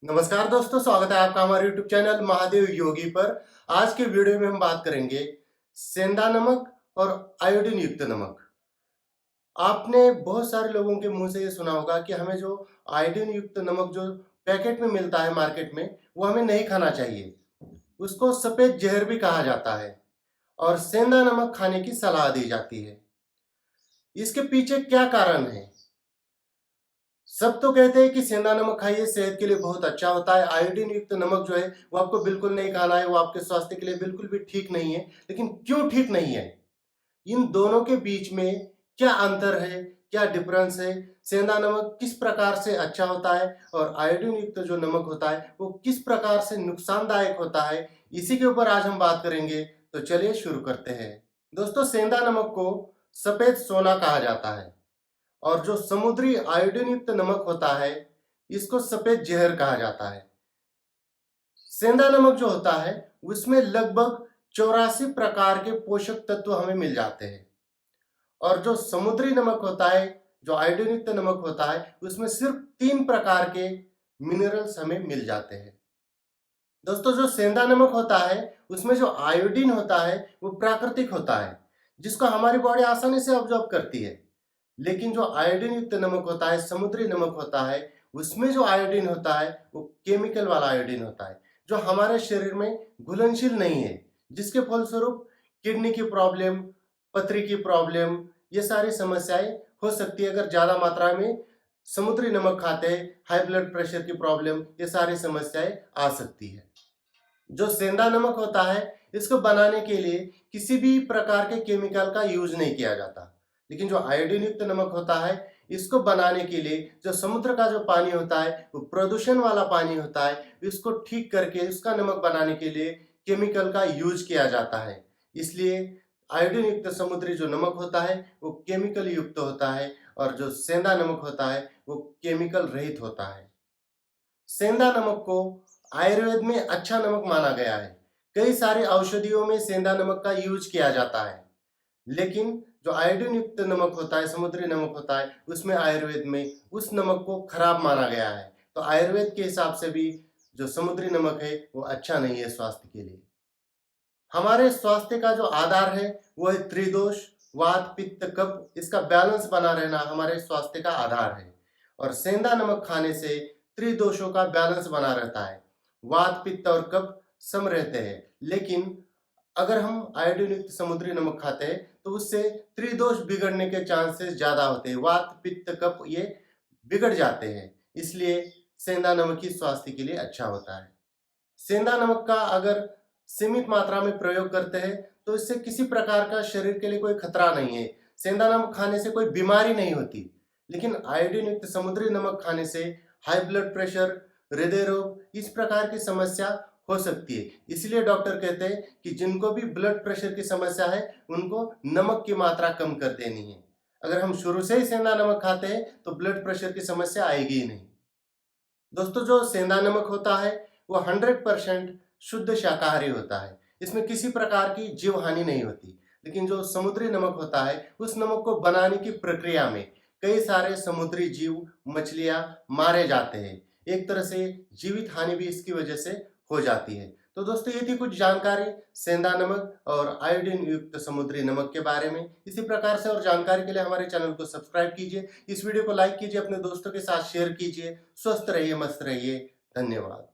नमस्कार दोस्तों, स्वागत है आपका हमारे YouTube चैनल महादेव योगी पर। आज के वीडियो में हम बात करेंगे सेंधा नमक और आयोडीन युक्त नमक। आपने बहुत सारे लोगों के मुंह से ये सुना होगा कि हमें जो आयोडीन युक्त नमक जो पैकेट में मिलता है मार्केट में, वो हमें नहीं खाना चाहिए। उसको सफेद जहर भी कहा जाता है और सेंधा नमक खाने की सलाह दी जाती है। इसके पीछे क्या कारण है? सब तो कहते हैं कि सेंधा नमक खाइए, सेहत के लिए बहुत अच्छा होता है। आयोडीन युक्त नमक जो है वो आपको बिल्कुल नहीं खाना है, वो आपके स्वास्थ्य के लिए बिल्कुल भी ठीक नहीं है। लेकिन क्यों ठीक नहीं है? इन दोनों के बीच में क्या अंतर है, क्या डिफरेंस है? सेंधा नमक किस प्रकार से अच्छा होता है और आयोडीन युक्त जो नमक होता है वो किस प्रकार से नुकसानदायक होता है, इसी के ऊपर आज हम बात करेंगे। तो चलिए शुरू करते हैं। दोस्तों, सेंधा नमक को सफेद सोना कहा जाता है और जो समुद्री आयोडीन युक्त नमक होता है इसको सफेद जहर कहा जाता है। सेंधा नमक जो होता है उसमें लगभग 84 प्रकार के पोषक तत्व हमें मिल जाते हैं और जो समुद्री नमक होता है, जो आयोडीन युक्त नमक होता है, उसमें सिर्फ 3 प्रकार के मिनरल्स हमें मिल जाते हैं। दोस्तों, जो सेंधा नमक होता है उसमें जो आयोडीन होता है वो प्राकृतिक होता है, जिसको हमारी बॉडी आसानी से ऑब्जॉर्ब करती है। लेकिन जो आयोडीन युक्त नमक होता है, समुद्री नमक होता है, उसमें जो आयोडीन होता है वो केमिकल वाला आयोडीन होता है, जो हमारे शरीर में घुलनशील नहीं है, जिसके फलस्वरूप किडनी की प्रॉब्लम, पथरी की प्रॉब्लम, ये सारी समस्याएं हो सकती है। अगर ज़्यादा मात्रा में समुद्री नमक खाते हैं, हाई ब्लड प्रेशर की प्रॉब्लम, ये सारी समस्याएं आ सकती है। जो सेंधा नमक होता है इसको बनाने के लिए किसी भी प्रकार के केमिकल का यूज नहीं किया जाता। लेकिन जो आयोडीन युक्त नमक होता है इसको बनाने के लिए जो समुद्र का जो पानी होता है वो प्रदूषण वाला पानी होता है, इसको ठीक करके उसका नमक बनाने के लिए केमिकल का यूज किया जाता है। इसलिए आयोडीन युक्त समुद्री जो नमक होता है वो केमिकल युक्त होता है और जो सेंधा नमक होता है वो केमिकल रहित होता है। सेंधा नमक को आयुर्वेद में अच्छा नमक माना गया है। कई सारी औषधियों में सेंधा नमक का यूज किया जाता है। लेकिन जो आयोडीन युक्त नमक होता है, समुद्री नमक होता है, उसमें आयुर्वेद में उस नमक को खराब माना गया है। तो आयुर्वेद के हिसाब से भी जो समुद्री नमक है वो अच्छा नहीं है स्वास्थ्य के लिए। हमारे स्वास्थ्य का जो आधार है वो है त्रिदोष, वात पित्त कफ, इसका बैलेंस बना रहना हमारे स्वास्थ्य का आधार है। और सेंधा नमक खाने से त्रिदोषों का बैलेंस बना रहता है, वात पित्त और कफ सम रहते हैं। लेकिन अगर हम आयोडीन युक्त समुद्री नमक खाते हैं तो उससे त्रिदोष बिगड़ने के चांसेस ज्यादा होते हैं, वात पित्त कफ ये बिगड़ जाते हैं। इसलिए सेंधा नमक ही स्वास्थ्य के लिए अच्छा होता है। सेंधा नमक का अगर सीमित मात्रा में प्रयोग करते हैं तो इससे किसी प्रकार का शरीर के लिए कोई खतरा नहीं है। सेंधा नमक खाने से कोई बीमारी नहीं होती। लेकिन आयोडीन युक्त समुद्री नमक खाने से हाई ब्लड प्रेशर, हृदय रोग, इस प्रकार की समस्या हो सकती है। इसलिए डॉक्टर कहते हैं कि जिनको भी ब्लड प्रेशर की समस्या है उनको नमक की मात्रा कम कर देनी है। अगर हम शुरू से ही सेंधा नमक खाते हैं तो ब्लड प्रेशर की समस्या आएगी ही नहीं। दोस्तों, जो सेंधा नमक होता है वो 100% शुद्ध शाकाहारी होता है। इसमें किसी प्रकार की जीव हानि नहीं होती। लेकिन जो समुद्री नमक होता है उस नमक को बनाने की प्रक्रिया में कई सारे समुद्री जीव, मछलियां मारे जाते हैं। एक तरह से जीवित हानि भी इसकी वजह से हो जाती है। तो दोस्तों, ये थी कुछ जानकारी सेंधा नमक और आयोडीन युक्त समुद्री नमक के बारे में। इसी प्रकार से और जानकारी के लिए हमारे चैनल को सब्सक्राइब कीजिए, इस वीडियो को लाइक कीजिए, अपने दोस्तों के साथ शेयर कीजिए। स्वस्थ रहिए, मस्त रहिए। धन्यवाद।